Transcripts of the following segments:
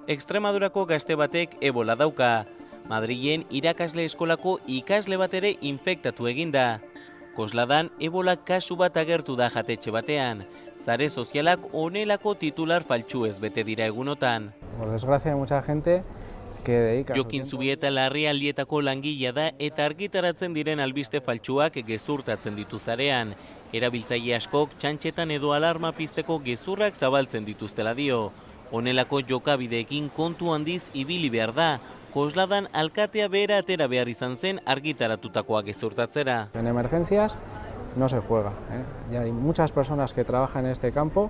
Extremadurako gazte batek ebola dauka. Madrilen irakasle eskolako ikasle bat ere infektatu eginda. Kosladan ebola kasu bat agertu da jatetxe batean. Sare sozialak honelako titular faltsuez bete dira egunotan. Por desgracia hay mucha gente que dedica Jokin Zubieta larrialdietako langilea da eta argitaratzen diren albiste faltsuak gezurtatzen ditu sarean. Erabiltzaile askok txantxetan edo alarma pizteko gezurrak zabaltzen dituztela dio. Honelako jokabideekin kontu handiz ibili behar da. Kosladan alkatea behera atera behar izan zen argitaratutakoa gezurtatzera. En emergencias no se juega. Ya hay muchas personas que trabajan en este campo.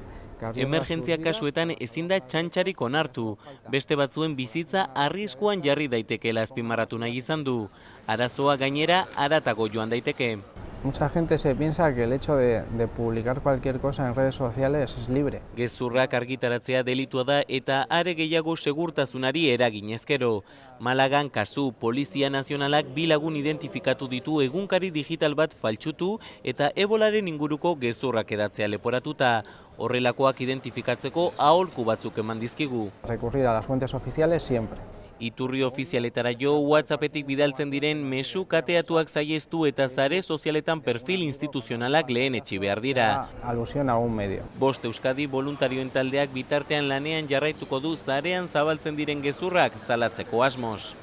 Emergentzia kasuetan ezin da txantxarik onartu. Beste batzuen bizitza arriskuan jarri daitekeela azpimarratu nahi izan du. Arazoa gainera haratago joan daiteke. Mucha gente se piensa que el hecho de publicar cualquier cosa en redes sociales es libre. Gezurrak argitaratzea delitua da eta are gehiago segurtasunari eragin ezkero. Malagan kasu Polizia Nazionalak 2 lagun identifikatu ditu egunkari digital bat faltsutu eta ebolaren inguruko gezurrak edatzea leporatuta. Horrelakoak identifikatzeko aholku batzuk eman dizkigu. Recurrir a las fuentes oficiales siempre. Iturri ofizialetara jo WhatsAppetik bidaltzen diren mezu kateatuak saiestu eta sare sozialetan perfil instituzionalak lehenetsi behar dira. Alusión a un medio. Bost Euskadi voluntarioen taldeak bitartean lanean jarraituko du sarean zabaltzen diren gezurrak salatzeko asmoz.